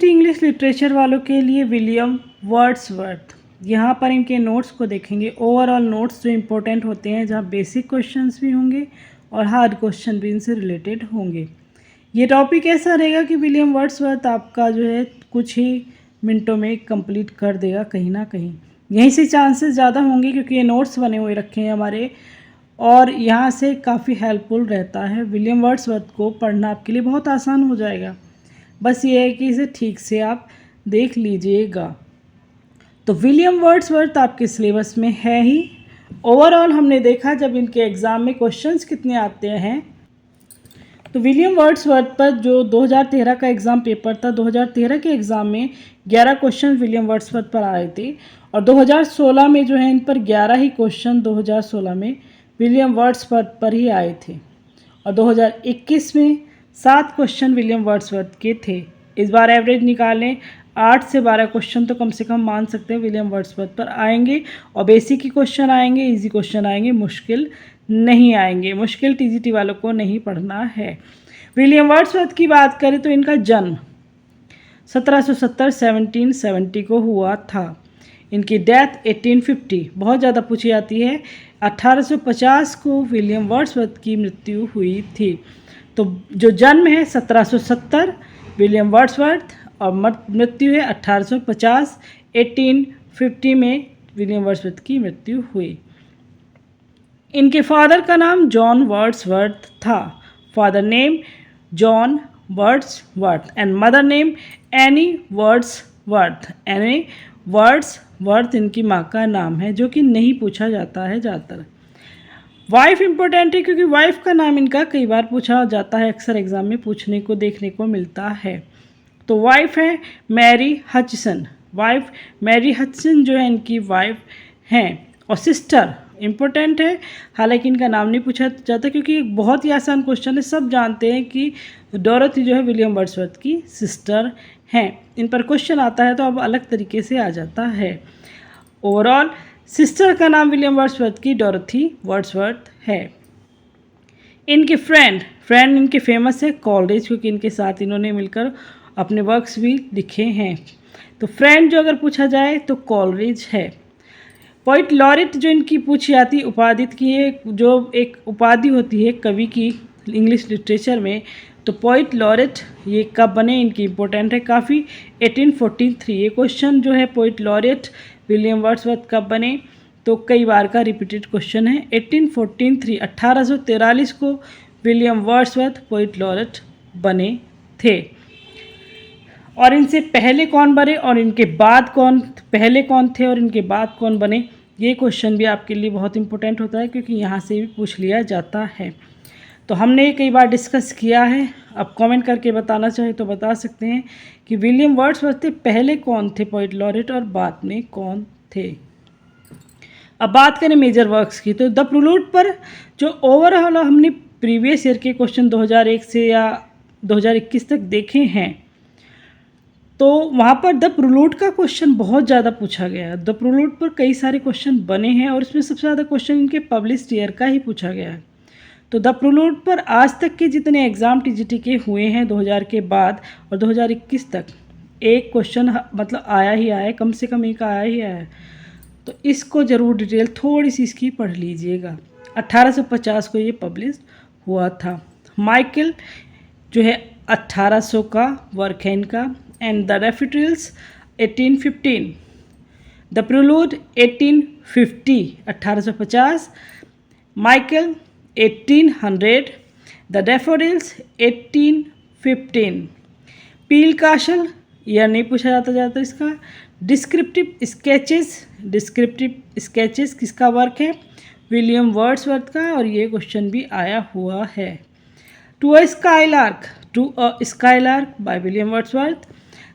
University English literature वालों के लिए विलियम वर्ड्सवर्थ, यहाँ पर इनके नोट्स को देखेंगे। ओवरऑल नोट्स जो इम्पोर्टेंट होते हैं, जहाँ बेसिक क्वेश्चंस भी होंगे और हार्ड क्वेश्चन भी इनसे रिलेटेड होंगे। ये टॉपिक ऐसा रहेगा कि विलियम वर्ड्सवर्थ आपका जो है कुछ ही मिनटों में कंप्लीट कर देगा कहीं ना कहीं। यहीं से चांसेस ज़्यादा होंगे क्योंकि ये नोट्स बने हुए रखे हैं हमारे, और यहाँ से काफ़ी हेल्पफुल रहता है। विलियम वर्ड्सवर्थ को पढ़ना आपके लिए बहुत आसान हो जाएगा, बस ये है कि इसे ठीक से आप देख लीजिएगा। तो विलियम वर्ड्सवर्थ आपके सिलेबस में है ही। ओवरऑल हमने देखा जब इनके एग्ज़ाम में क्वेश्चंस कितने आते हैं, तो विलियम वर्ड्सवर्थ पर जो 2013 का एग्ज़ाम पेपर था, 2013 के एग्ज़ाम में 11 क्वेश्चन विलियम वर्ड्सवर्थ पर आए थे, और 2016 में जो है इन पर 11 ही क्वेश्चन 2016 में विलियम वर्ड्सवर्थ पर ही आए थे, और 2021 में 7 क्वेश्चन विलियम वर्ड्सवर्थ के थे। इस बार एवरेज निकालें, 8 से 12 क्वेश्चन तो कम से कम मान सकते हैं विलियम वर्ड्सवर्थ पर आएंगे, और बेसिक ही क्वेश्चन आएंगे, इजी क्वेश्चन आएंगे, मुश्किल नहीं आएंगे। मुश्किल टीजीटी वालों को नहीं पढ़ना है। विलियम वर्ड्सवर्थ की बात करें तो इनका जन्म 1770 को हुआ था। इनकी डेथ 1850, बहुत ज़्यादा पूछी जाती है, 1850 को विलियम वर्ड्सवर्थ की मृत्यु हुई थी। तो जो जन्म है 1770 विलियम वर्ड्सवर्थ, और मृत्यु है 1850, 1850 में विलियम वर्ड्सवर्थ की मृत्यु हुई। इनके फादर का नाम जॉन वर्ड्सवर्थ था, father name John Wordsworth, and mother name any Wordsworth. Any Wordsworth इनकी माँ का नाम है, जो कि नहीं पूछा जाता है ज़्यादातर। वाइफ इंपॉर्टेंट है क्योंकि वाइफ का नाम इनका कई बार पूछा जाता है, अक्सर एग्जाम में पूछने को देखने को मिलता है। तो वाइफ है मैरी हचसन, वाइफ मैरी हचसन जो है इनकी वाइफ हैं। और सिस्टर इम्पोर्टेंट है, हालांकि इनका नाम नहीं पूछा जाता क्योंकि एक बहुत ही आसान क्वेश्चन है। सब जानते हैं कि डोरोथी जो है विलियम वर्ड्सवर्थ की सिस्टर हैं। इन पर क्वेश्चन आता है तो अब अलग तरीके से आ जाता है। ओवरऑल सिस्टर का नाम विलियम वर्ड्सवर्थ की डोरोथी वर्ड्सवर्थ है। इनके फ्रेंड इनके फेमस है कॉलरिज, क्योंकि इनके साथ इन्होंने मिलकर अपने वर्क्स भी लिखे हैं। तो फ्रेंड जो अगर पूछा जाए तो कॉलरिज है। पोइट लॉरेट जो इनकी पूछी जाती उपाधित की है, जो एक उपाधि होती है कवि की इंग्लिश लिटरेचर में, तो पोइट लॉरेट ये कब बने, इनकी इम्पोर्टेंट है काफ़ी। 1843 ये क्वेश्चन जो है पोइट लॉरेट विलियम वर्ड्सवर्थ कब बने, तो कई बार का रिपीटेड क्वेश्चन है। 1843 1843 को विलियम वर्ड्सवर्थ पोइट लॉरेट बने थे। और इनसे पहले कौन बने और इनके बाद पहले कौन थे और इनके बाद कौन बने, ये क्वेश्चन भी आपके लिए बहुत इंपॉर्टेंट होता है क्योंकि यहाँ से भी पूछ लिया जाता है। तो हमने ये कई बार डिस्कस किया है, अब कमेंट करके बताना चाहे तो बता सकते हैं कि विलियम वर्ड्सवर्थ से पहले कौन थे पोइट लॉरेट और बाद में कौन थे। अब बात करें मेजर वर्क्स की, तो द प्रोलूड पर जो ओवरऑल हमने प्रीवियस ईयर के क्वेश्चन 2001 से या 2021 तक देखे हैं, तो वहाँ पर द प्रोलूड का क्वेश्चन बहुत ज़्यादा पूछा गया है। द प्रोलूड पर कई सारे क्वेश्चन बने हैं और इसमें सबसे ज़्यादा क्वेश्चन इनके पब्लिश्ड ईयर का ही पूछा गया है। तो द प्रोलूड पर आज तक के जितने एग्ज़ाम टीजीटी के हुए हैं 2000 के बाद और 2021 तक, एक क्वेश्चन मतलब आया ही आया है, कम से कम एक आया ही आया है। तो इसको ज़रूर डिटेल थोड़ी सी इसकी पढ़ लीजिएगा। 1850 को ये पब्लिश हुआ था। माइकल जो है 1800 का वर्क है इनका, एंड द रेफिटल्स 1815, the prelude 1850 1850, Michael 1800, the daffodils 1815, Peele castle यह नहीं पूछा जाता ज़्यादा इसका। डिस्क्रिप्टिव स्केचेस किसका वर्क है, विलियम वर्ड्सवर्थ का, और ये क्वेश्चन भी आया हुआ है। To a skylark by William Wordsworth,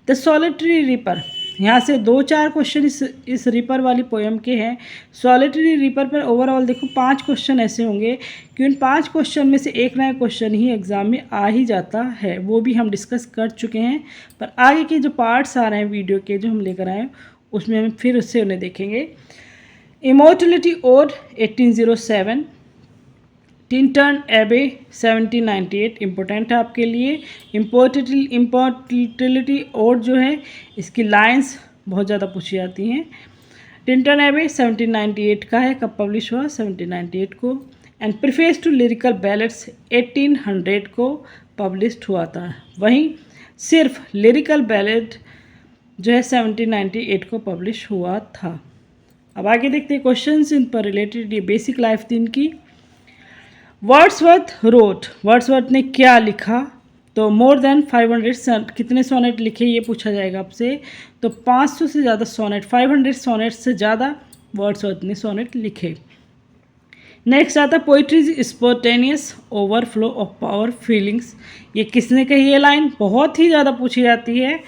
the solitary reaper, यहाँ से 2-4 क्वेश्चन इस रिपर वाली पोएम के हैं। सॉलिटरी रिपर पर ओवरऑल देखो 5 क्वेश्चन ऐसे होंगे कि उन 5 क्वेश्चन में से एक नया क्वेश्चन ही एग्ज़ाम में आ ही जाता है, वो भी हम डिस्कस कर चुके हैं। पर आगे के जो पार्ट्स आ रहे हैं वीडियो के जो हम लेकर आए उसमें हम फिर उससे उन्हें देखेंगे। इमोर्टलिटी ओड 1807, टिंटन एबे 1798 इम्पोर्टेंट है आपके लिए। इम्पोर्टेलिटी और जो है इसकी लाइंस बहुत ज़्यादा पूछी जाती हैं। टिंटन एबे 1798 का है, कब पब्लिश हुआ 1798 को। And preface to lyrical ballads 1800 को पब्लिश्ड हुआ था। वहीं सिर्फ लिरिकल बैलेट जो है 1798 को पब्लिश हुआ था। अब आगे देखते हैं क्वेश्चंस इन पर रिलेटेड, ये बेसिक लाइफ थी इनकी। वर्ड्सवर्थ रोट, वर्ड्सवर्थ ने क्या लिखा? तो मोर देन 500 कितने सोनेट लिखे ये पूछा जाएगा आपसे। तो 500 से ज़्यादा सोनेट, 500 सोनेट से ज़्यादा वर्ड्सवर्थ ने सोनेट लिखे। नेक्स्ट आता है poetries spontaneous overflow of power feelings, ये किसने कही ये लाइन? बहुत ही ज़्यादा पूछी जाती है,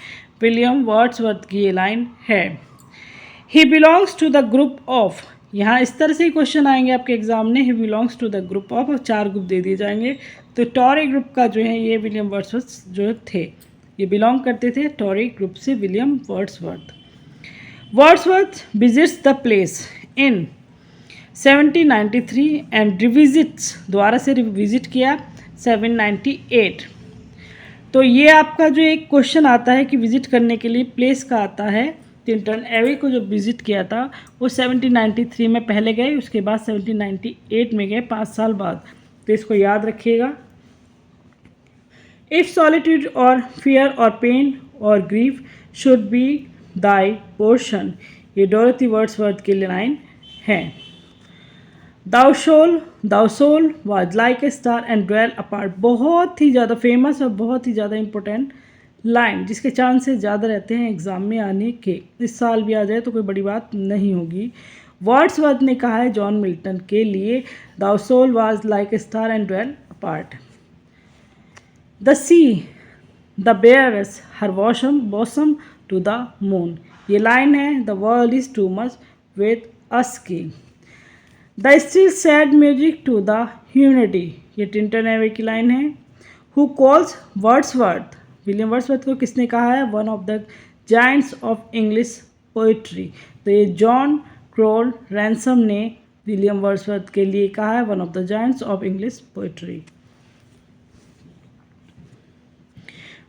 विलियम वर्ड्सवर्थ की ये लाइन है। He belongs to the group of, यहाँ इस तरह से ही क्वेश्चन आएंगे आपके एग्जाम में। He belongs to the group of, और 4 ग्रुप दे दिए जाएंगे। तो टॉरी ग्रुप का जो है ये विलियम वर्ड्सवर्थ जो थे, ये बिलोंग करते थे टॉरी ग्रुप से, William Wordsworth. Wordsworth visits the place in 1793 and revisits, दोबारा से रिविजिट किया 798। तो ये आपका जो एक क्वेश्चन आता है कि विजिट करने के लिए प्लेस का आता है। टिंटन एबे को जो विजिट किया था वो 1793 में पहले गए, उसके बाद 1798 में गए, 5 साल बाद। तो इसको याद रखिएगा। इफ़ सॉलिट्यूड और फियर और पेन और grief should be thy portion, ये डोरोथी वर्ड्सवर्थ की लाइन है। Thou soul was like a star and dwell apart, बहुत ही ज़्यादा फेमस और बहुत ही ज़्यादा इंपॉर्टेंट लाइन, जिसके चांसेस ज़्यादा रहते हैं एग्ज़ाम में आने के। इस साल भी आ जाए तो कोई बड़ी बात नहीं होगी। वर्ड्सवर्थ ने कहा है जॉन मिल्टन के लिए, thou soul was like a star and dwell apart. The sea the bares her bosom to the moon, ये लाइन है। The world is too much with us की। The still sad music to the humanity, ये Tintern Abbey की line है। Who calls Wordsworth, William Wordsworth को किसने कहा है? One of the giants of English poetry, तो ये जॉन क्रोल रैंसम ने विलियम वर्ड्सवर्थ के लिए कहा है one of the giants of English poetry.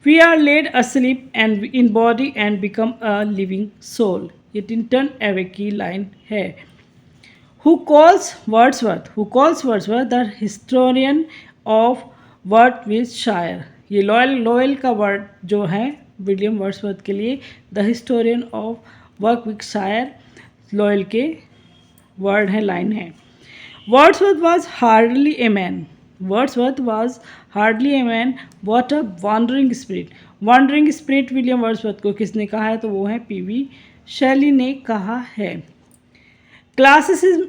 We are laid asleep and in body and become a living soul, ये Tintern Abbey की line है। Who calls Wordsworth the historian of वर्डविशायर, ये लॉयल का वर्ड जो है विलियम वर्ड्सवर्थ के लिए, the historian of Warwickshire loyal के वर्ड है, लाइन है। Wordsworth was hardly a man, what a wandering spirit William Wordsworth को किसने कहा है? तो वो है पीवी शैली ने कहा है। Classicism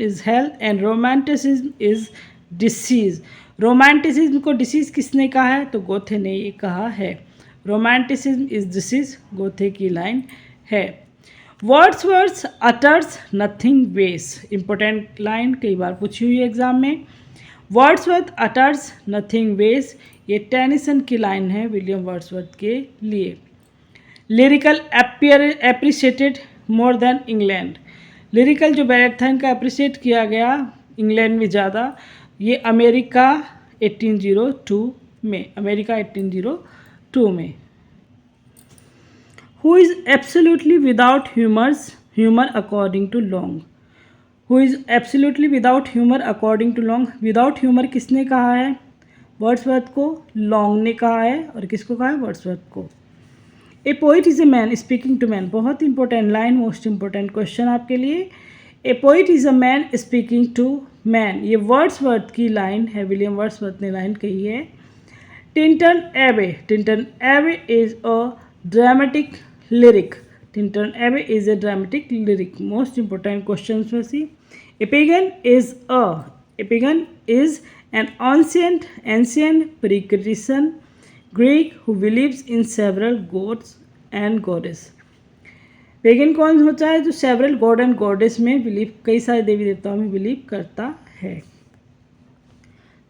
is health and romanticism is disease, romanticism को डिसीज किसने कहा है? तो गोथे ने ये कहा है। रोमांटिसिज्म इज डिसीज, गोथे की लाइन है। वर्ड्सवर्थ अटर्स नथिंग वेस, इंपॉर्टेंट लाइन, कई बार पूछी हुई है एग्जाम में। वर्ड्सवर्थ अटर्स नथिंग वेस, ये टेनिसन की लाइन है विलियम वर्ड्सवर्थ के लिए। Lyrical appreciated more than England, lyrical जो बैलेट था इनका अप्रिशिएट किया गया इंग्लैंड में ज़्यादा, ये अमेरिका 1802 में। Who is absolutely without humour according to Long, without humour किसने कहा है? वर्ड्सवर्थ को। लॉन्ग ने कहा है, और किसको कहा है? वर्ड्सवर्थ को। A poet is a man speaking to man, बहुत important line, most important question आपके लिए। A poet is a man speaking to man, ये वर्ड्सवर्थ की लाइन है, विलियम वर्ड्सवर्थ ने लाइन कही है। Tintern Abbey is a dramatic lyric, most important question में से। Epigram is an ancient pre-Christian Greek who believes in several gods and goddess, pagan कौन होता है? जो सेवरल गॉड एंड गॉडेस में बिलीव, कई सारे देवी देवताओं में बिलीव करता है।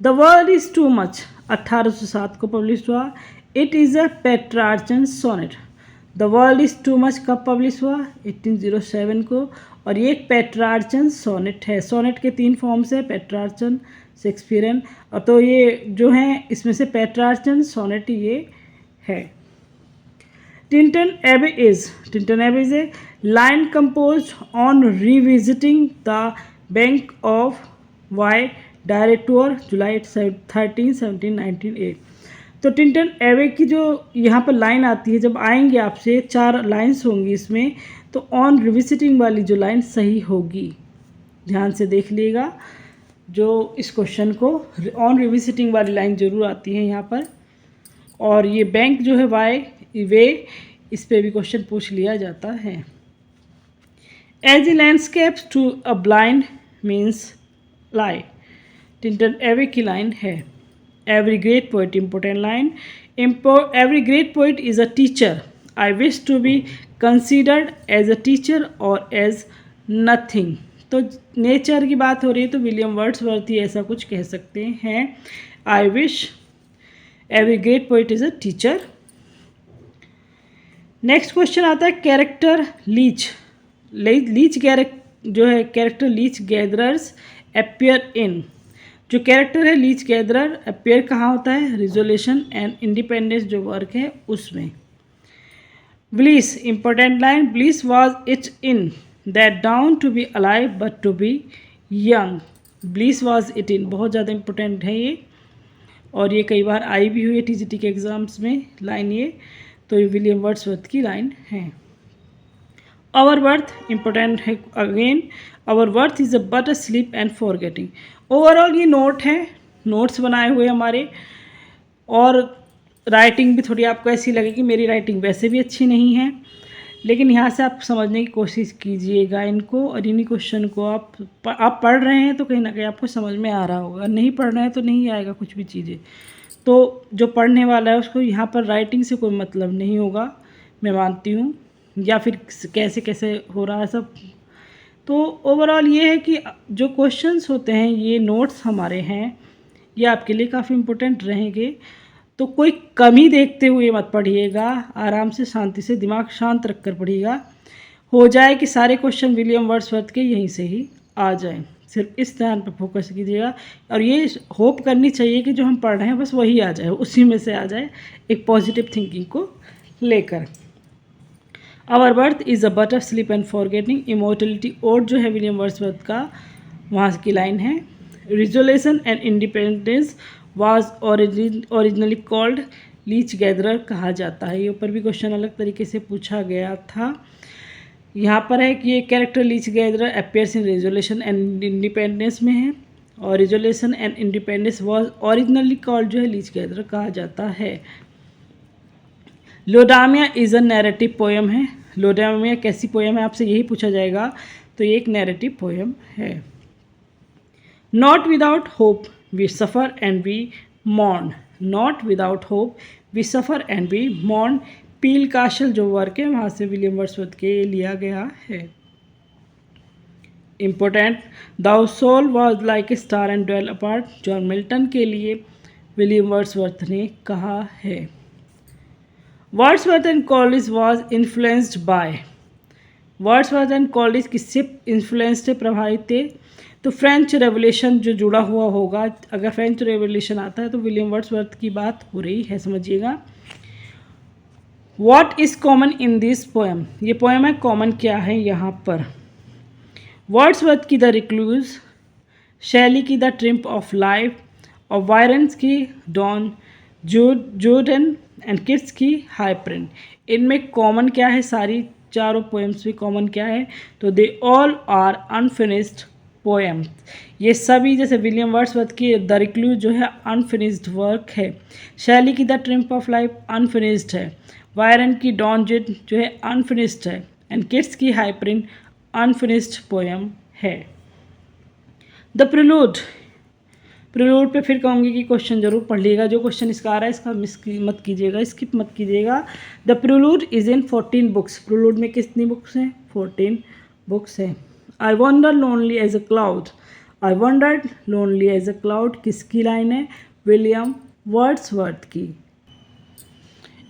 The world is too much 1807 को पब्लिश हुआ। It is a Petrarchan sonnet, the world is too much कब पब्लिश हुआ? 1807 को, और ये एक पेट्रार्चन सोनेट है। सोनेट के 3 फॉर्म्स है, पेट्रार्चन, शेक्सपियरन, और तो ये जो हैं इसमें से पेट्रार्चन सोनेट ये है। Tintin Abbey is a line composed on revisiting the bank of Y Director July 13, 1798। तो टिंटन एवे की जो यहाँ पर लाइन आती है, जब आएंगे आपसे 4 लाइन्स होंगी इसमें, तो ऑन रिविजिटिंग वाली जो लाइन सही होगी। ध्यान से देख लीजिएगा जो इस क्वेश्चन को, ऑन रिविजिटिंग वाली लाइन जरूर आती है यहाँ पर। और ये बैंक जो है वाई वे, इस पे भी क्वेश्चन पूछ लिया जाता है। As a landscapes to a blind man's eye, Tintern Abbey की लाइन है। Every great poet, important line, every great poet is a teacher, I wish to be considered as a teacher और as nothing. तो nature की बात हो रही है तो विलियम वर्ड्सवर्थ ही ऐसा कुछ कह सकते हैं। I wish every great poet is a teacher. Next question आता है कैरेक्टर लीच। लीच जो है character leech gatherers appear in. जो कैरेक्टर है लीच गैदरर अपीयर कहाँ होता है? रिजोल्यूशन एंड इंडिपेंडेंस जो वर्क है उसमें। Bliss, important line, bliss was it in that dawn to be alive but to be young. Bliss was it in बहुत ज़्यादा इंपॉर्टेंट है ये, और ये कई बार आई भी हुई है टीजीटी के एग्जाम्स में लाइन ये। तो ये विलियम वर्ड्सवर्थ की लाइन है। आवर वर्थ, इंपॉर्टेंट है again, our birth is a but a sleep and forgetting. Overall ये नोट है, नोट्स बनाए हुए हमारे, और राइटिंग भी थोड़ी आपको ऐसी लगेगी, मेरी राइटिंग वैसे भी अच्छी नहीं है, लेकिन यहाँ से आप समझने की कोशिश कीजिएगा इनको, और इन्हीं क्वेश्चन को आप पढ़ रहे हैं तो कहीं ना कहीं आपको समझ में आ रहा होगा, नहीं पढ़ रहे हैं तो नहीं आएगा कुछ भी चीज़ें। तो जो पढ़ने वाला है उसको यहाँ पर राइटिंग से कोई मतलब नहीं होगा, मैं मानती हूँ, या फिर कैसे कैसे हो रहा है सब। तो ओवरऑल ये है कि जो क्वेश्चंस होते हैं ये नोट्स हमारे हैं, ये आपके लिए काफ़ी इम्पोर्टेंट रहेंगे। तो कोई कमी देखते हुए मत पढ़िएगा, आराम से शांति से दिमाग शांत रख कर पढ़िएगा। हो जाए कि सारे क्वेश्चन विलियम वर्ड्सवर्थ के यहीं से ही आ जाएं, सिर्फ इस ध्यान पर फोकस कीजिएगा। और ये होप करनी चाहिए कि जो हम पढ़ रहे हैं बस वही आ जाए, उसी में से आ जाए, एक पॉजिटिव थिंकिंग को लेकर। Our birth is a but of sleep and forgetting, immortality और जो है विलियम वर्ड्सवर्थ का, वहाँ की लाइन है। Resolution and independence was originally called leech gatherer कहा जाता है। ये ऊपर भी क्वेश्चन अलग तरीके से पूछा गया था। यहाँ पर है कि ये character leech gatherer appears in resolution and independence में है, और resolution and independence was originally called जो है लीच गैदरर कहा जाता है। Laodamia is a narrative poem है। लोडामिया कैसी पोएम है आपसे यही पूछा जाएगा, तो ये एक नैरेटिव पोएम है। Not without hope we suffer and we mourn, not without hope we suffer and we mourn, Peele castle जो वर्क है वहाँ से विलियम वर्ड्सवर्थ के लिया गया है। Important, thou soul was like a star and dwell apart, John Milton के लिए विलियम वर्ड्सवर्थ ने कहा है। Wordsworth and Collins was influenced by, Wordsworth and Collins किससे इन्फ्लुएंस्ड थे, प्रभावित थे? तो फ्रेंच रेवोल्यूशन जो जुड़ा हुआ होगा, अगर फ्रेंच रेवोल्यूशन आता है तो विलियम वर्ड्सवर्थ की बात हो रही है, समझिएगा। What is common in this poem, ये पोएम है, कॉमन क्या है यहाँ पर? वर्ड्सवर्थ की द रिक्लूज, शैली की द ट्रिम्प ऑफ लाइफ, और वायरन्स की डॉन जूडन एंड किड्स की हाई प्रिंट। इनमें कॉमन क्या है? सारी चारों पोएम्स में कॉमन क्या है? तो they all are unfinished poem. ये सभी, जैसे विलियम वर्ड्सवर्थ की द रिक्लूज जो है अनफिनिश्ड वर्क है, शैली की the triumph of life unfinished है, वायरन की डॉन जुड जो है अनफिनिश्ड है, एंड किड्स की हाई प्रिंट अनफिनिश्ड पोएम है। द प्रिलूड, प्रिलूड पे फिर कहूँगी कि क्वेश्चन जरूर पढ़ लीजिएगा, जो क्वेश्चन इसका आ रहा है इसका मिस मत कीजिएगा, स्किप मत कीजिएगा। The prelude is in 14 books, prelude में कितनी बुक्स हैं? 14 बुक्स हैं। I wonder lonely as a cloud, I wondered lonely as a cloud किसकी लाइन है? विलियम वर्ड्सवर्थ की।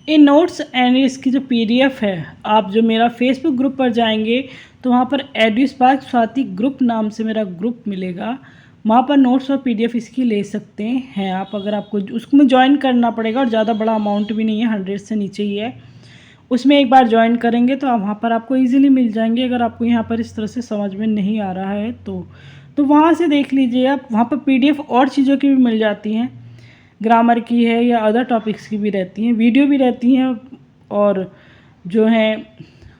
इन नोट्स एंड इसकी जो PDF है, आप जो मेरा फेसबुक ग्रुप पर जाएंगे तो वहाँ पर एडुस्पार्क स्वाति ग्रुप नाम से मेरा ग्रुप मिलेगा, वहाँ पर नोट्स और पीडीएफ इसकी ले सकते हैं आप। अगर आपको उसमें ज्वाइन करना पड़ेगा और ज़्यादा बड़ा अमाउंट भी नहीं है, 100 से नीचे ही है। उसमें एक बार ज्वाइन करेंगे तो आप वहाँ पर आपको इजीली मिल जाएंगे। अगर आपको यहाँ पर इस तरह से समझ में नहीं आ रहा है तो वहाँ से देख लीजिए आप। वहाँ पर पीडीएफ और चीज़ों की भी मिल जाती हैं, ग्रामर की है या अदर टॉपिक्स की भी रहती हैं, वीडियो भी रहती हैं, और जो है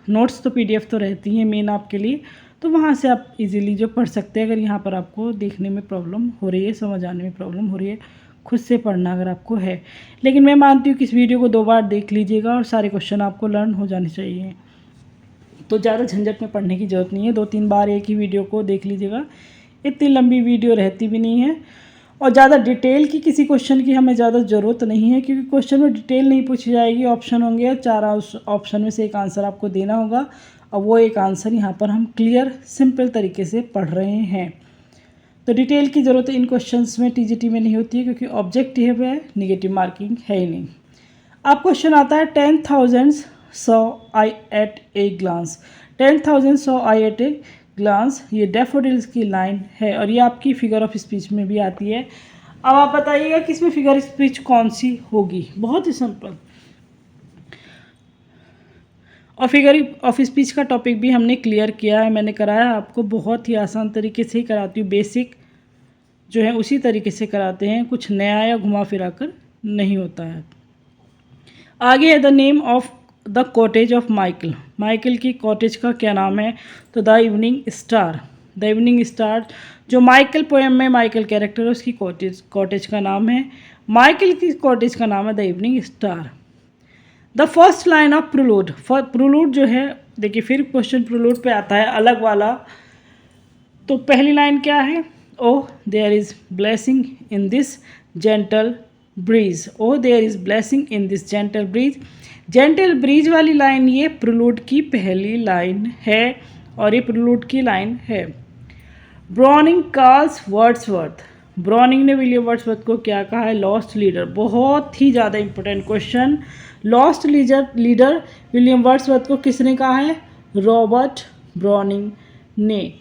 नोट्स तो पीडीएफ तो रहती हैं मेन आपके लिए। तो वहाँ से आप इजीली जो पढ़ सकते हैं। अगर यहाँ पर आपको देखने में प्रॉब्लम हो रही है, समझ आने में प्रॉब्लम हो रही है, खुद से पढ़ना अगर आपको है, लेकिन मैं मानती हूँ कि इस वीडियो को 2 बार देख लीजिएगा और सारे क्वेश्चन आपको लर्न हो जाने चाहिए। तो ज़्यादा झंझट में पढ़ने की ज़रूरत नहीं है, 2-3 बार एक ही वीडियो को देख लीजिएगा। इतनी लंबी वीडियो रहती भी नहीं है, और ज़्यादा डिटेल की किसी क्वेश्चन की हमें ज़्यादा ज़रूरत नहीं है, क्योंकि क्वेश्चन में डिटेल नहीं पूछी जाएगी। ऑप्शन होंगे 4, उस ऑप्शन में से एक आंसर आपको देना होगा, और वो एक आंसर यहाँ पर हम क्लियर सिंपल तरीके से पढ़ रहे हैं। तो डिटेल की ज़रूरत इन क्वेश्चंस में टीजीटी में नहीं होती है, क्योंकि ऑब्जेक्टिव है, नेगेटिव मार्किंग है ही नहीं। अब क्वेश्चन आता है 10,000 saw I at a glance। 10,000 saw I at a glance, ये डैफोडिल्स की लाइन है, और ये आपकी फिगर ऑफ स्पीच में भी आती है। अब आप बताइएगा कि इसमें फिगर स्पीच कौन सी होगी। बहुत ही सिंपल, और फिगर ऑफ स्पीच का टॉपिक भी हमने क्लियर किया है, मैंने कराया आपको। बहुत ही आसान तरीके से ही कराती हूँ, बेसिक जो है उसी तरीके से कराते हैं, कुछ नया या घुमा फिरा कर नहीं होता है। आगे है the name of the cottage of Michael. Michael की कॉटेज का क्या नाम है? तो the evening star. The evening star जो माइकल पोएम में माइकल कैरेक्टर है, उसकी कॉटेज का नाम है। माइकल की कॉटेज का नाम है the evening star. The first line of prelude. Prelude जो है, देखिए फिर क्वेश्चन प्रोलूड पे आता है अलग वाला। तो पहली लाइन क्या है? Oh there is blessing in this gentle breeze. Oh there is blessing in this gentle breeze. Gentle breeze वाली लाइन ये प्रोलूड की पहली लाइन है, और ये प्रोलूड की लाइन है। Browning calls Wordsworth. ब्राउनिंग ने विलियम वर्ड्सवर्थ को क्या कहा है? Lost leader. बहुत ही ज़्यादा important question. Lost leader William Wordsworth को किसने कहा है? रॉबर्ट ब्राउनिंग ने।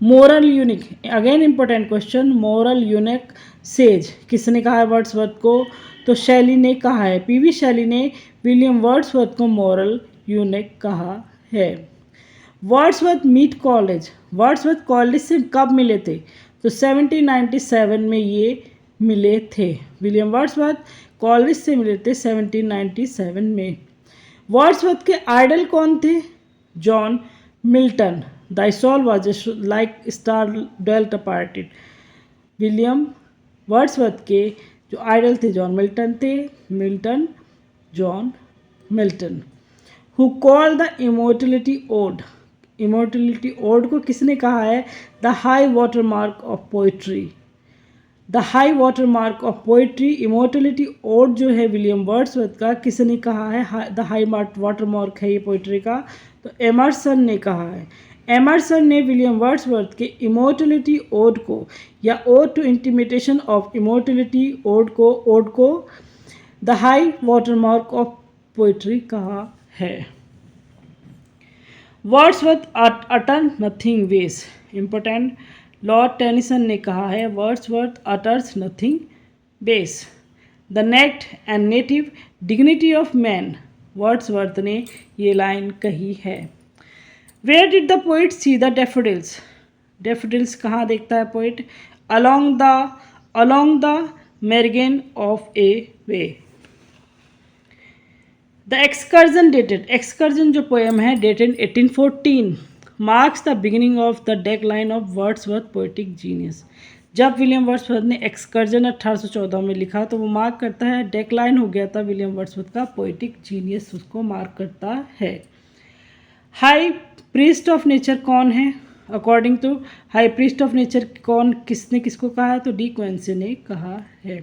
Moral unique, again important question. Moral unique says किसने कहा है वर्ड्सवर्थ को? तो शैली ने कहा है। पीवी शैली ने विलियम वर्ड्सवर्थ को मोरल यूनिक कहा है। Wordsworth meet Coleridge. Wordsworth Coleridge से कब मिले थे? तो 1797 में ये मिले थे। विलियम वर्ड्सवर्थ कॉलेज से मिले थे 1797 में। वर्ड्सवर्थ के आइडल कौन थे? John Milton. Thy soul was like star dwelt apart it। William Wordsworth के जो आइडल थे जॉन मिल्टन थे। John Milton. Who call the immortality ode. Immortality ode को किसने कहा है? The high water mark of poetry. The high water mark of poetry, immortality ode जो है विलियम वर्ड्सवर्थ का, किसने कहा है? द हाई वाटर मार्क है ये पोइट्री का, तो एमर्सन ने कहा है। एमर्सन ने विलियम वर्ड्सवर्थ के इमोर्टलिटी ओड को, या ode to intimation of immortality ode को the high water mark of poetry कहा है। Wordsworth utter nothing base. Important, Lord Tennyson ने कहा है Wordsworth utters nothing base. The naked and native dignity of man, Wordsworth ने ये line कही है। Where did the poet see the daffodils. Daffodils कहाँ देखता है poet? Along the margin of A way. The excursion dated. Excursion जो poem है dated 1814 marks the beginning of the decline of Wordsworth poetic genius. जब William Wordsworth ने excursion 1814 में लिखा तो वो मार्क करता है, डेक्लाइन हो गया था विलियम वर्ड्सवर्थ का पोएटिक जीनियस, उसको मार्क करता है। हाई प्रीस्ट ऑफ नेचर कौन है? According to high priest of nature कौन, किसने किसको कहा है? तो डी क्वेंसी ने कहा है।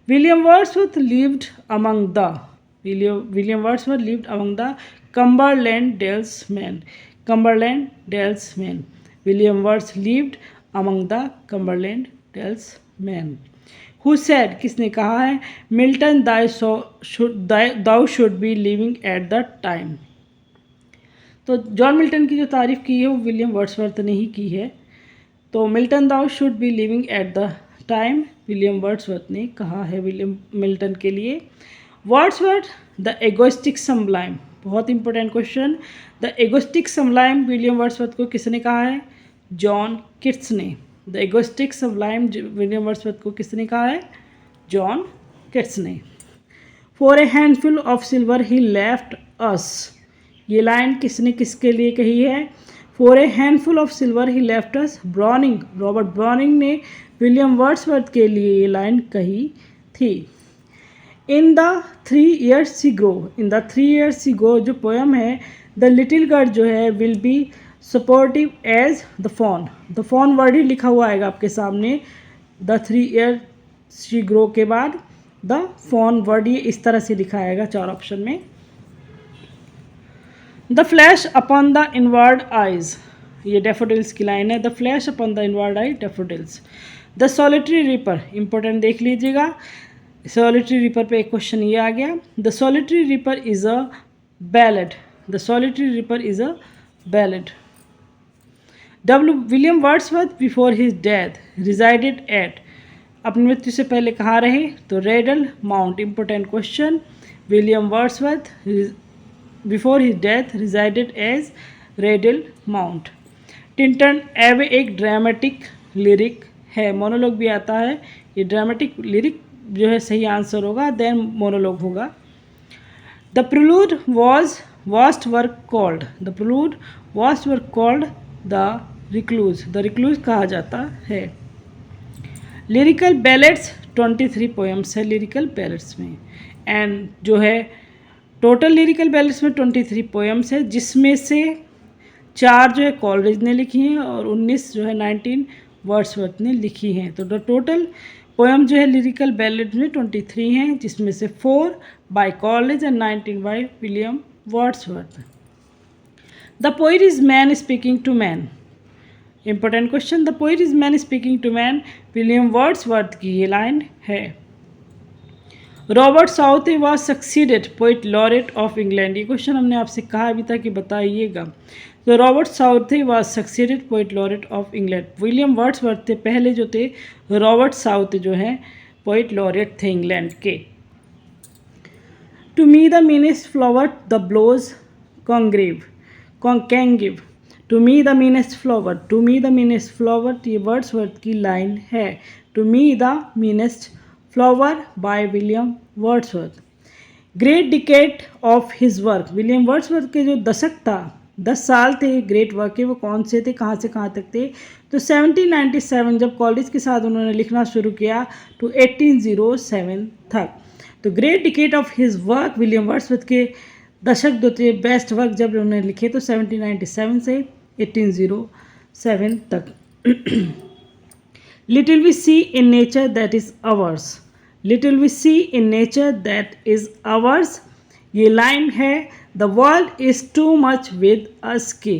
William Wordsworth lived among the. William Wordsworth lived among the Cumberland dales man. Cumberland dales man. William Words lived among the Cumberland dales man. Who said, किसने कहा है? Milton thou should be living at the time. तो John Milton की जो तारीफ़ की है वो विलियम वर्ड्सवर्थ ने ही की है। तो Milton thou should be living at the time, William Wordsworth ने कहा है विलियम मिल्टन के लिए। वर्ड्सवर्थ द एगोइस्टिक समब्लाइम, बहुत important question. The egotistic sublime William Wordsworth को किसने कहा है? जॉन किट्स ने। The egotistic sublime William Wordsworth को किसने कहा है? जॉन किट्स ने। For a handful of silver he left us, ये लाइन किसने किसके लिए कही है? For a handful of silver he left us, Browning, Robert Browning ने विलियम वर्ड्सवर्थ के लिए ये लाइन कही थी। In the 3 years she grow, in the 3 years she grow जो पोएम है, द लिटिल गर्ल जो है will be supportive as the fawn, the fawn word ही लिखा हुआ आएगा आपके सामने द 3 years सी ग्रो के बाद द फॉन वर्ड ये इस तरह से लिखा आएगा 4 ऑप्शन में। The flash upon the inward eyes, ये डेफोडिल्स की लाइन है। The flash upon the inward I daffodils. The solitary ripper, important देख लीजिएगा, सॉलिटरी रिपर पे एक क्वेश्चन ये आ गया। The solitary reaper is a ballad, the solitary reaper is a ballad. William Wordsworth before his death resided at, अपनी मृत्यु से पहले कहाँ रहे? तो Rydal Mount, important question. William Wordsworth before his death resided as Rydal Mount. Tintern Abbey एक dramatic lyric है, monologue भी आता है, ये ड्रामेटिक लिरिक जो है सही आंसर होगा, देन मोनोलॉग होगा। The prelude was vast work called, the prelude vast work called the recluse, the recluse कहा जाता है। लिरिकल बैलेट्स 23 पोएम्स है लिरिकल बैलेट्स में, एंड जो है टोटल लिरिकल बैलेट्स में 23 पोएम्स है, जिसमें से 4 जो है कॉलरिज ने लिखी हैं और 19 जो है 19 वर्ड्सवर्थ ने लिखी हैं। तो द टोटल पोएम जो है लिरिकल बैलेट में 23 हैं, जिसमें से 4 by Coleridge and 19 by William Wordsworth. The poet is man speaking to man, important question. The poet is man speaking to man, William Wordsworth की ये लाइन है। Robert Southey was succeeded poet laureate of England, ये question हमने आपसे कहा अभी तक कि बताइएगा। तो Robert Southey was succeeded poet laureate of England, William Wordsworth थे पहले जो थे, रॉबर्ट साउथी जो हैं पोइट लॉरेट थे इंग्लैंड के। To me the meanest flower the blows कॉन्ग्रेव, can give, to me the meanest flower, to me the meanest flower ये वर्ड्सवर्थ की लाइन है। To me the meanest flower by William Wordsworth. Great decade of his work, William Wordsworth के जो दशक था, 10 साल थे ग्रेट वर्क के, वो कौन से थे, कहाँ से कहाँ तक थे? तो 1797 जब कॉलेज के साथ उन्होंने लिखना शुरू किया तो 1807 तक। तो great decade of his work, William Wordsworth के दशक जो थे बेस्ट वर्क जब उन्होंने लिखे तो 1797 से 1807 तक। Little we see in nature that is ours, little we see in nature that is ours, ये लाइन है the world is too much with us की,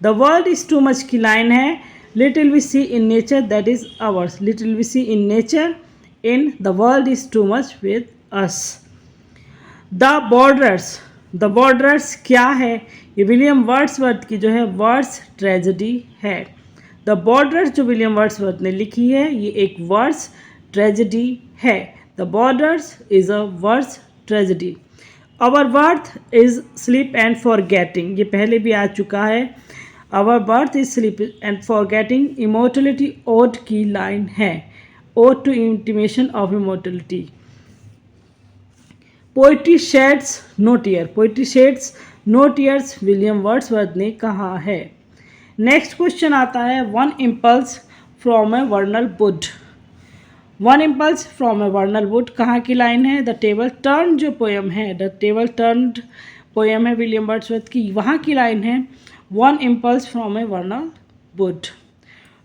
the world is too much की लाइन है little we see in nature that is ours, little we see in nature in the world is too much with us. The borderers, the borderers क्या है? ये William Wordsworth की जो है words tragedy है। The borders जो William Wordsworth ने लिखी है ये एक वर्ड्स ट्रेजेडी है। The borders is a words tragedy. Our birth is sleep and forgetting, ये पहले भी आ चुका है। Our birth is sleep and forgetting, immortality ode की लाइन है, ode to intimation of immortality. Poetry sheds no tear, poetry sheds no tears William Wordsworth ने कहा है। नेक्स्ट क्वेश्चन आता है one impulse from A वर्नल would, one impulse from A वर्नल would कहाँ की line है? द टेबल टर्न जो poem है, द टेबल टर्न्ड पोएम है विलियम वर्ड्सवर्थ की, वहाँ की लाइन है one impulse from A वर्नल would.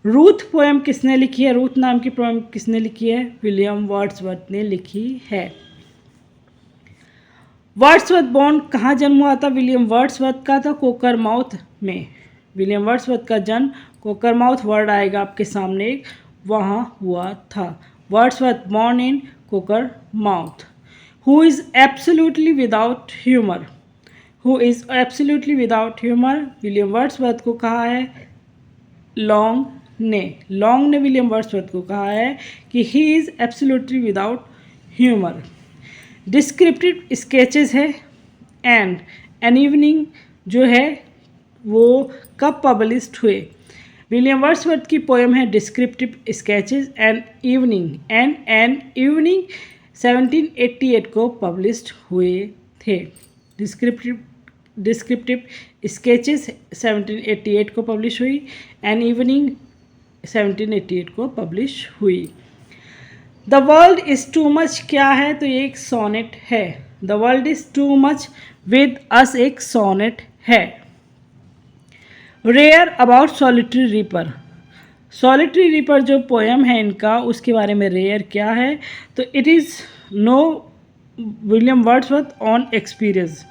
Ruth poem किसने लिखी है? रूथ नाम की पोएम किसने लिखी है? विलियम वर्ड्सवर्थ ने लिखी है। वर्ड्सवर्थ बॉर्न कहाँ जन्म हुआ था? विलियम वर्ड्सवर्थ का था कोकरमाउथ में, विलियम वर्ड्सवर्थ का जन्म कोकरमाउथ वर्ड आएगा आपके सामने, वहाँ हुआ था। Wordsworth born in Cockermouth. Who is absolutely without humour, who is absolutely without humour, William Wordsworth को कहा है लॉन्ग ने विलियम वर्ड्सवर्थ को कहा है कि he is absolutely without humour. Descriptive sketches है एन इवनिंग जो है वो कब पब्लिश्ड हुए। विलियम वर्ड्सवर्थ की पोएम है डिस्क्रिप्टिव स्केचेस एन इवनिंग 1788 को पब्लिश्ड हुए थे। डिस्क्रिप्टिव स्केचेस 1788 को पब्लिश हुई, एन इवनिंग 1788 को पब्लिश हुई। The world is too much क्या है, तो ये एक सोनेट है। The world is too much with us एक सोनेट है। Rare about solitary reaper, solitary reaper जो पोएम है इनका उसके बारे में रेयर क्या है, तो it is no William Wordsworth on experience,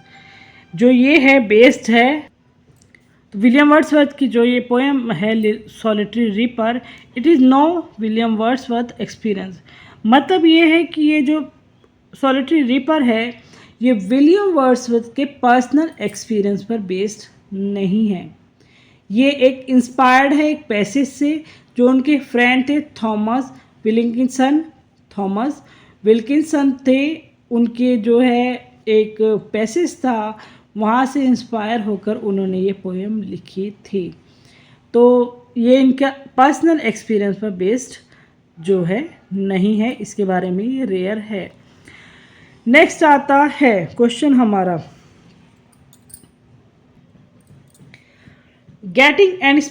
जो ये है बेस्ड है। तो विलियम वर्ड्सवर्थ की जो ये पोएम है solitary reaper, it is no William Wordsworth experience. मतलब ये है कि ये जो सॉलिटरी रीपर है ये विलियम वर्ड्सवर्थ के पर्सनल एक्सपीरियंस पर बेस्ड नहीं है। ये एक इंस्पायर्ड है एक पैसेज से जो उनके फ्रेंड थे थॉमस विल्किंसन थे, उनके जो है एक पैसेज था वहाँ से इंस्पायर होकर उन्होंने ये पोएम लिखी थी। तो ये इनका पर्सनल एक्सपीरियंस पर बेस्ड जो है नहीं है, इसके बारे में ये रेयर है। नेक्स्ट आता है क्वेश्चन हमारा गेटिंग एंड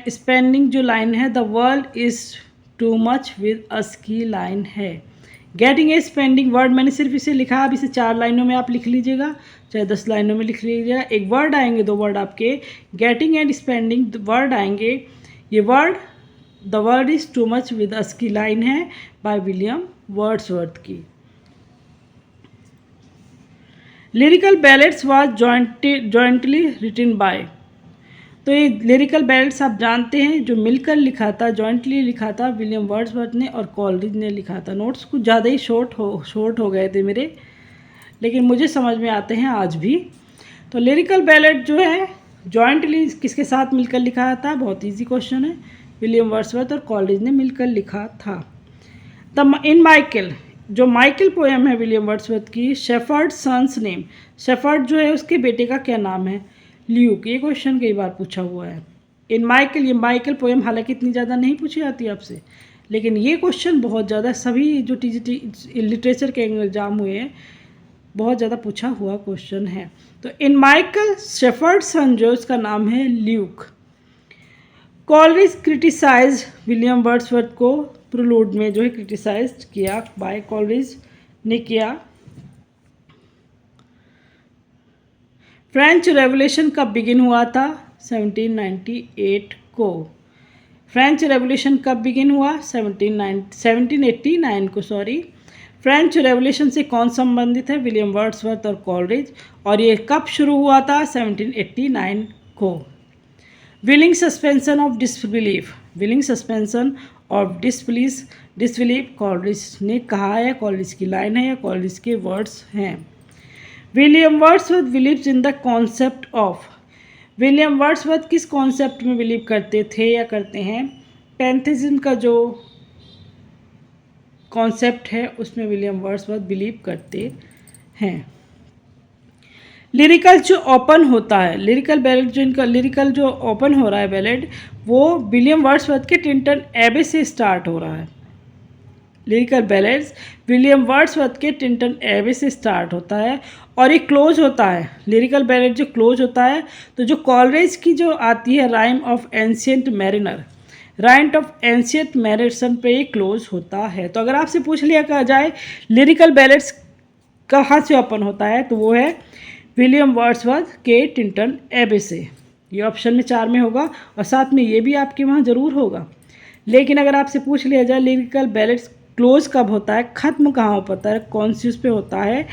स्पेंडिंग जो लाइन है, the world is too much with us की लाइन है। गेटिंग एंड स्पेंडिंग वर्ड मैंने सिर्फ इसे लिखा, अब इसे 4 लाइनों में आप लिख लीजिएगा, चाहे 10 लाइनों में लिख लीजिएगा। एक वर्ड आएंगे, 2 वर्ड आपके गेटिंग एंड स्पेंडिंग वर्ड आएंगे। ये word the world is too much with us की लाइन है बाय विलियम वर्ड्सवर्थ की। Lyrical ballads was jointly written by, तो ये लिरिकल बैलेड्स आप जानते हैं जो मिलकर लिखा था, जॉइंटली लिखा था विलियम वर्ड्सवर्थ ने और कॉलरिज ने लिखा था। नोट्स कुछ ज़्यादा ही शॉर्ट हो गए थे मेरे, लेकिन मुझे समझ में आते हैं आज भी। तो लिरिकल बैलेड जो है जॉइंटली किसके साथ मिलकर लिखा था, बहुत इजी क्वेश्चन है, विलियम वर्ड्सवर्थ और कॉलरिज ने मिलकर लिखा था। इन माइकल, जो माइकल पोएम है विलियम वर्ड्सवर्थ की, शेफर्ड सन्स नेम, शेफर्ड जो है उसके बेटे का क्या नाम है, ल्यूक। ये क्वेश्चन कई बार पूछा हुआ है। इन माइकल, ये माइकल पोएम हालांकि इतनी ज़्यादा नहीं पूछी जाती आपसे, लेकिन ये क्वेश्चन बहुत ज़्यादा सभी जो टीजीटी लिटरेचर के एग्जाम हुए हैं बहुत ज़्यादा पूछा हुआ क्वेश्चन है। तो इन माइकल शेफर्ड सन जो उसका नाम है Luke. Coleridge criticize William Wordsworth को प्रोलूड में जो है क्रिटिसाइज किया, बाय कॉलरिज ने किया। फ्रेंच रेवोल्यूशन कब बिगिन हुआ था, 1798 को। फ्रेंच रेवोल्यूशन कब बिगिन हुआ, 1789 को, सॉरी। फ्रेंच रेवोल्यूशन से कौन संबंधित है, विलियम वर्ड्सवर्थ और कॉलरिज, और ये कब शुरू हुआ था, 1789 को। Willing suspension of disbelief, willing suspension of disbelief Coleridge ने कहा है, कॉलरिज की लाइन है या कॉलरिज के वर्ड्स हैं। William Wordsworth believes in the concept of, William Wordsworth किस कॉन्सेप्ट में बिलीव करते थे या करते हैं, पैंथेइज्म का जो कॉन्सेप्ट है उसमें विलियम वर्ड्सवर्थ बिलीव करते हैं। लिरिकल जो ओपन होता है, लिरिकल बैलेड जो इनका लिरिकल जो ओपन हो रहा है बैलेड, वो विलियम वर्ड्सवर्थ के टिंटन एबे से स्टार्ट हो रहा है। लिरिकल बैलेड्स विलियम वर्ड्सवर्थ के टिंटन एबे से स्टार्ट होता है और ये क्लोज होता है। लिरिकल बैलेड जो क्लोज होता है, तो जो कॉलरिज की जो आती है rhyme of ancient mariner, rhyme of ancient mariner पे ये क्लोज होता है। तो अगर आपसे पूछ लिया कहा जाए लिरिकल बैलेड्स कहाँ से ओपन होता है, तो वो है विलियम वर्ड्सवर्थ के टिंटन एबे से। ये ऑप्शन में 4 में होगा और साथ में ये भी आपके वहाँ ज़रूर होगा। लेकिन अगर आपसे पूछ लिया जाए लिरिकल बैलेड्स क्लोज कब होता है, ख़त्म कहाँ होता है, कौन सी उस पे होता है,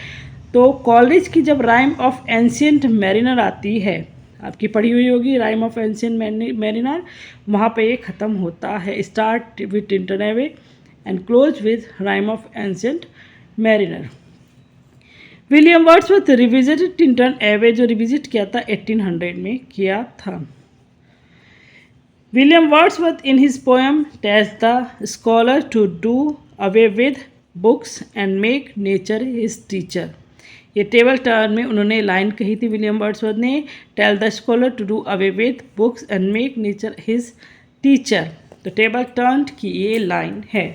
तो कॉलरिज की जब राइम ऑफ एंशिएंट मैरिनर आती है, आपकी पढ़ी हुई होगी राइम ऑफ एंशिएंट मैरिनर, वहाँ पे ये ख़त्म होता है। Start with Tintern Abbey and close with rime of ancient mariner. William Wordsworth revisited Tintern Abbey, जो रिविजिट किया था 1800 में किया था। William Wordsworth in his poem tells the scholar to do away with books and make nature his teacher. ये table turn में उन्होंने line कही थी विलियम वर्ड्सवर्थ ने, tell the scholar to do away with books and make nature his teacher. तो table turn की ये line है।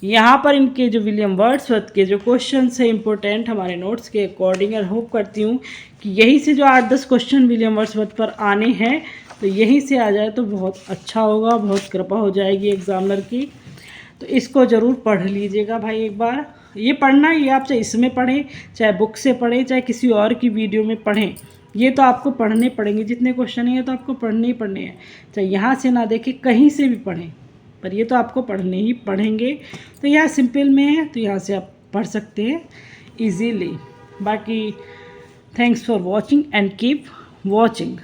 यहाँ पर इनके जो विलियम वर्ड्सवर्थ के जो क्वेश्चंस है इंपॉर्टेंट हमारे नोट्स के अकॉर्डिंग, और होप करती हूँ कि यहीं से जो 8-10 क्वेश्चन विलियम वर्ड्सवर्थ पर आने हैं तो यहीं से आ जाए तो बहुत अच्छा होगा, बहुत कृपा हो जाएगी एग्जामिनर की। तो इसको ज़रूर पढ़ लीजिएगा भाई एक बार। ये पढ़ना, ये आप चाहे इसमें पढ़ें, चाहे बुक से पढ़ें, चाहे किसी और की वीडियो में पढ़ें, ये तो आपको पढ़ने पड़ेंगे। जितने क्वेश्चन हैं तो आपको पढ़ने ही पढ़ने हैं, चाहे यहाँ से ना देखें कहीं से भी पढ़ें, पर ये तो आपको पढ़ने ही पढ़ेंगे। तो यहाँ सिंपल में है तो यहाँ से आप पढ़ सकते हैं इजीली। बाकी thanks for watching and keep watching.